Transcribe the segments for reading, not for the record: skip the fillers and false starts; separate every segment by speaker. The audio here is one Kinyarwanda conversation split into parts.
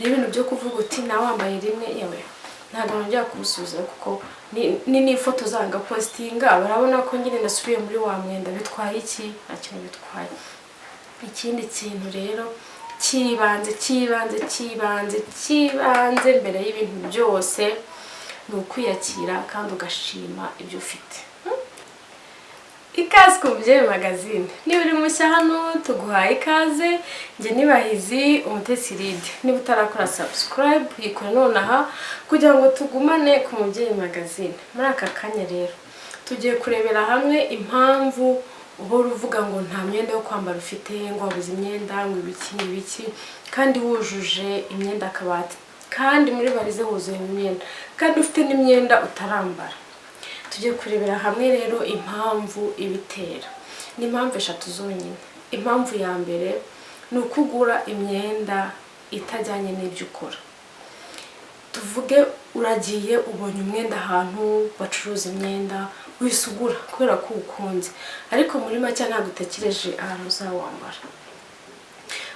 Speaker 1: n'ibintu byo kuvuga uti nawe wambaye rimwe yewe ntabwo nongera kubusubiza kuko ni ifoto zanga postinga barabona ko nyine nasubiye muri wa mwenda bitwaye iki nta kintu bitwaye. Ikindi kintu rero kibanze mbere y'ibintu byose ni ukwiyakira kandi ugashima ibyo ufite. Ikaze ku UmubyeyiMagazine, niba uri mushya hano tuguhaye ikaze. Njye nibahizi umutesi Lide. Niba utarakora subscribe yikore nonaha kugira ngo tugumane ku UmubyeyiMagazine. Muri aka kanya rero tugiye kurebera hamwe impamvu uhora uvuga ngo nta myenda yo kwambara ufite, ngo wabuze imyenda, ngo ibiki kandi wujuje imyenda akabati, kandi muri barize huzuye imyenda, kandi ufite n'imyenda utarambara. Tugiye kurebera hamwe rero impamvu ibitera. Ni impamvu eshatu zonyine. Impamvu ya mbere ni ukugura imyenda itajyanye n'ibyo ukora. Tuvuge uragiye ubonye umwenda ahantu bacuruza imyenda wisugura kubera ko ukunze, ariko muri make ntabwo utekereje ahantu uzawambara.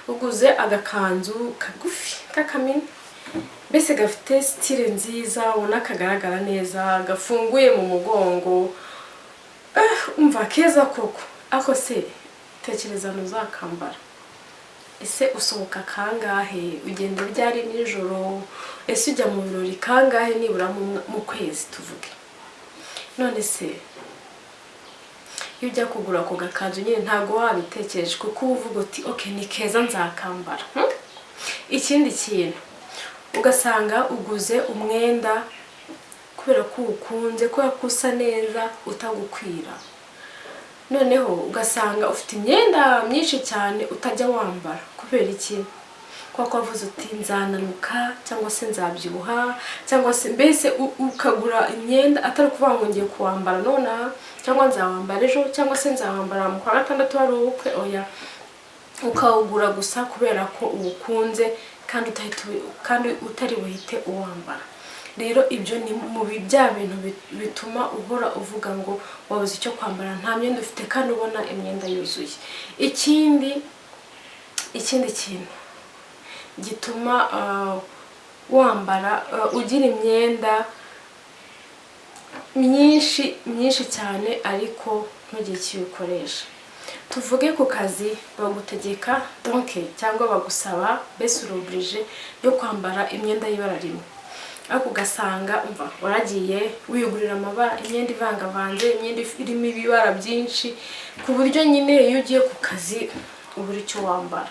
Speaker 1: Uguze agakanzu kagufi k'akamini, mbese gafite style nziza, ubona kagaragara neza, gafunguye mu mugongo, umva keza koko. Ako se tekereza ntuzakambara. Ese usohoka kangahe, ugenda ryari nijoro, ese ujya mu birori kangahe nibura mu kwezi tuvuge. None se iyo ujya kugura ako gakanzu nyine ntabwo wabitekereje kuko uvuga uti okay ni keza nzakambara. Ikindi kintu ugasanga uguze umwenda kubera ko ukunze, kubera ko usa neza utagukwira. Noneho ugasanga ufite imyenda myinshi cyane utajya wambara kubera iki? Kuko wavuze uti nzananuka cyangwa se nzabyibuha, cyangwa se mbese ukagura imyenda atari kuvuga ngo ngiye kuwambara none cyangwa nzawambara ejo cyangwa se nzawambara mu kwa gatandatu hari ubukwe. Oya, ukawugura gusa kubera ko uwukunze kandi utari buhite uwambara. Rero ibyo ni mu bya bintu bituma uhora uvuga ngo wabuze icyo kwambara, nta myenda ufite kandi ubona imyenda yuzuye. Ikindi kintu gituma wambara ugira imyenda myinshi cyane ariko ntugire icyo uyikoresha. Tuvuge ku kazi bagutegeka donc cyangwa bagusaba mbese urubrije yo kwambara imyenda y'ibara rimwe, ariko ugasanga umva waragiye wigurira amabara, imyenda ivangavanze, imyenda irimo ibibara byinshi, ku buryo nyine iyo ugiye ku kazi ubura icyo wambara.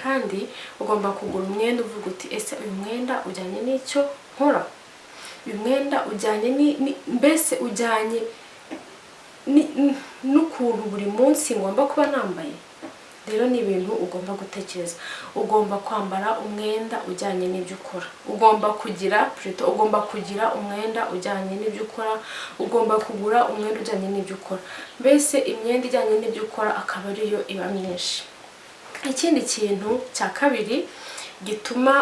Speaker 1: Kandi ugomba kugura umwenda uvuga uti ese uyu mwenda ujyanye n'icyo nkora, uyu mwenda ujyanye mbese ujyanye n'ukuntu buri munsi ngomba kuba nambaye. Rero ni ibintu ugomba gutekereza. Ugomba kwambara umwenda ujyanye n'ibyo ukora, ugomba kugira umwenda ujyanye n'ibyo ukora, ugomba kugura umwenda ujyanye n'ibyo ukora, mbese imyenda ijyanye n'ibyo ukora akaba ariyo iba myinshi. Ikindi kintu cya kabiri gituma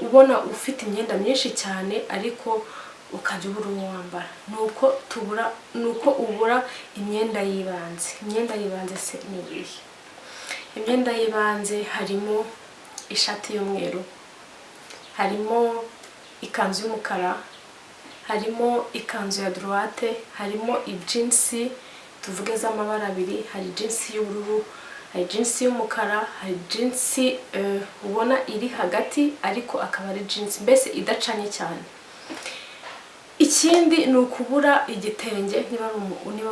Speaker 1: ubona ufite imyenda myinshi cyane ariko ukajya ubura uwo wambara, nuko ubura imyenda y'ibanze. Imyenda y'ibanze se ni iyihe? Imyenda y'ibanze harimo ishati y'umweru, harimo ikanzu y'umukara, harimo ikanzu ya droite, harimo ijinsi tuvuge z'amabara abiri, hari jinsi y'ubururu, hari jinsi y'umukara, hari jinsi ubona iri hagati ariko akaba ari jinsi mbese idacanye cyane. Ikindi ni ukubura igitenge. Niba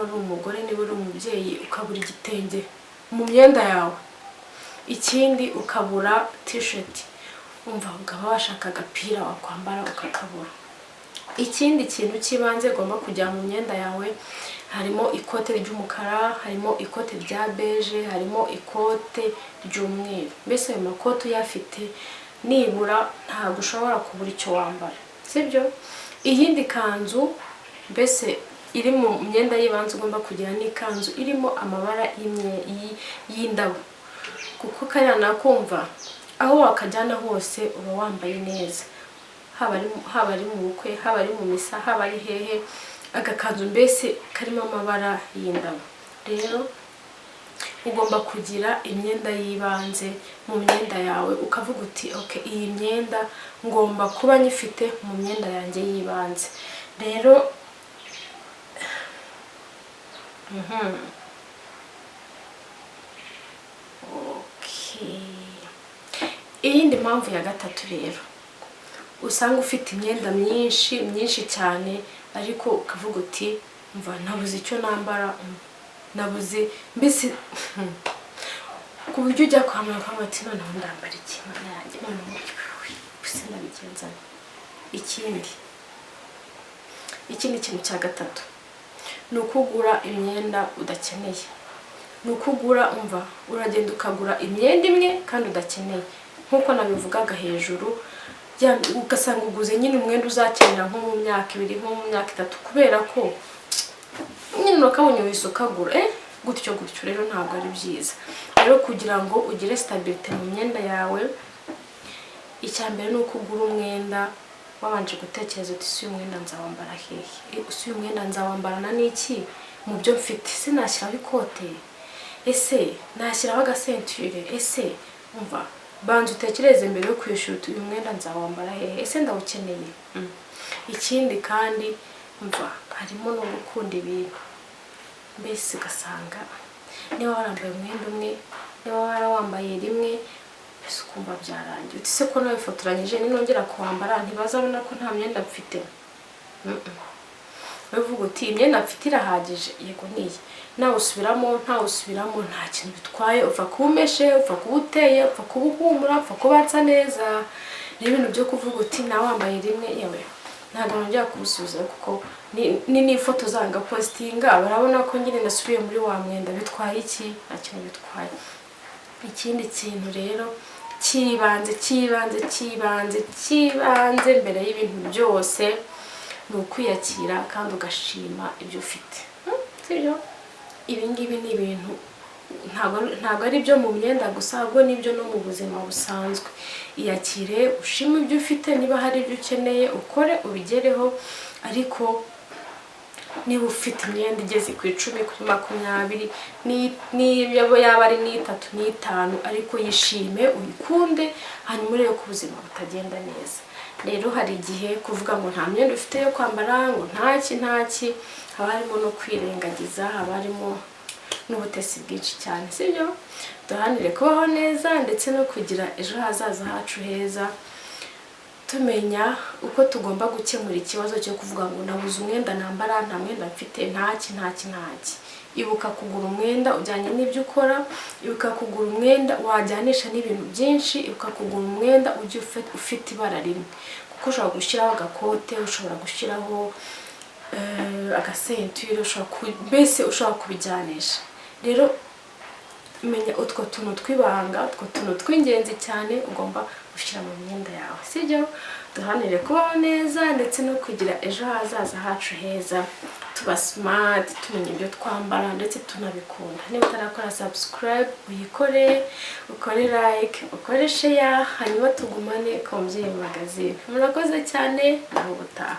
Speaker 1: ari umugore, niba ari umubyeyi ukabura igitenge mu myenda yawe. Ikindi ukabura t-shirt, umva ukaba washaka agapira wakwambara ukakabura. Ikindi kintu cy'ibanze ugomba kujya mu myenda yawe harimo ikote ry'umukara, harimo ikote rya beige, harimo ikote ry'umweru. Mbese ayo makote uyafite nibura ntabwo ushobora kubura icyo wambara, sibyo? Iyindi kanzu mbese iri mu myenda y'ibanze ugomba kugira n'ikanzu irimo amabara y'indabo, kuko kariya nakumva aho wakajyana hose uba wambaye neza, haba ari mu bukwe, haba ari mu misa, haba ari hehe, agakanzu mbese karimo amabara y'indabo. Rero ugomba kugira imyenda yibanze mu myenda yawe, ukavuga uti okay, iyi myenda ngomba kuba nyifite mu myenda yanjye yibanze. Rero iyindi mpamvu ya gatatu rero, usanga ufite imyenda myinshi cyane, ariko ukavuga uti mva nabuze icyo nambara, nabuze mbese ku buryo ujya kwambara ukavuga ati noneho ndambara iki mana yanjye, noneho gusa nabigenza. Ikindi kintu cya gatatu ni ukugura imyenda udakeneye. Ni ukugura uragenda ukagura imyenda imwe kandi udakeneye, nk'uko nabivugaga hejuru, ugasanga uguze nyine umwenda uzakenera nko mu myaka 2 nko mu myaka 3, kubera ko nyine urakabonye wese ukagura gutyo. Rero ntabwo ari byiza. Rero kugira ngo ugire stability mu myenda yawe, icya mbere ni ukugura umwenda wabanje gutekereza uti uyu mwenda nzawambara hehe, uyu mwenda nzawambarana n'iki mu byo mfite. Ese nashyiraho ikote, ese nashyiraho agasenture, ese banza utekereze mbere yo kwishyura uyu mwenda nzawambara hehe, ese ndawukeneye. Ikindi kandi harimo no gukunda ibintu, mbese ugasanga niba warambaye umwenda umwe, niba warawambaye rimwe, mbese ukumva byarangiye uti se ko nabifotoranyije ninongera kuwambara ntibazabona ko nta myenda mfite. Uvuga uti imyenda mfite irahagije, yego niyi, nawe usubiramo nta kintu bitwaye, upfa kuba umeshe, upfa kuba uteye, upfa kuba uhumura, upfa kuba nsa neza. N'ibintu byo kuvuga uti nawambaye rimwe, yewe ntabwo nongera kubusubiza, kuko ni ifoto zanga postinga barabona ko nyine nasubiye muri wa mwenda. Bitwaye iki? Nta kintu bitwaye. Ikindi kintu rero kibanze mbere y'ibintu byose ni ukwiyakira kandi ugashima ibyo ufite. Sibyo? Ibi ngibi ni ibintu ntabwo ari byo mu myenda gusa, ahubwo n'ibyo no mu buzima busanzwe. Iyakire, ushime ibyo ufite, niba hari ibyo ukeneye ukore ubigereho, ariko niba ufite imyenda igeze ku 10, kuri 20, niyo yaba ari 3, 5, ariko yishime, uyikunde, hanyuma urebe ko ubuzima butagenda neza. Rero hari igihe kuvuga ngo nta myenda ufite yo kwambara, ngo ntaki, haba harimo no kwirengagiza, haba harimo n'ubutesi bwinshi cyane. Sibyo? Duharanire kubaho neza ndetse no kugira ejo hazaza hacu heza, tumenya uko tugomba gukemura ikibazo cyo kuvuga ngo nabuze umwenda nambara, nta mwenda mfite, ntaki. Ibuka kugura umwenda ujyanye n'ibyo ukora, ibuka kugura umwenda wajyanisha n'ibintu byinshi, ibuka kugura umwenda ujye ufite ibara rimwe, kuko ushobora gushyiraho agakote, ushobora gushyiraho agasenture, mbese ushobora kubijyanisha. Rero menya utwo tuntu twibanga, utwo tuntu tw'ingenzi cyane ugomba gushyira mu myenda yawe. Sibyo? Duharanire kubaho neza ndetse no kugira ejo hazaza hacu heza, tuba smart, tumenya ibyo twambara ndetse tunabikunda. Niba utarakora subscribe, uyikore, ukore like, ukore share, hanyuma tugumane ku Umubyeyi Magazine. Murakoze cyane, naho ubutaha.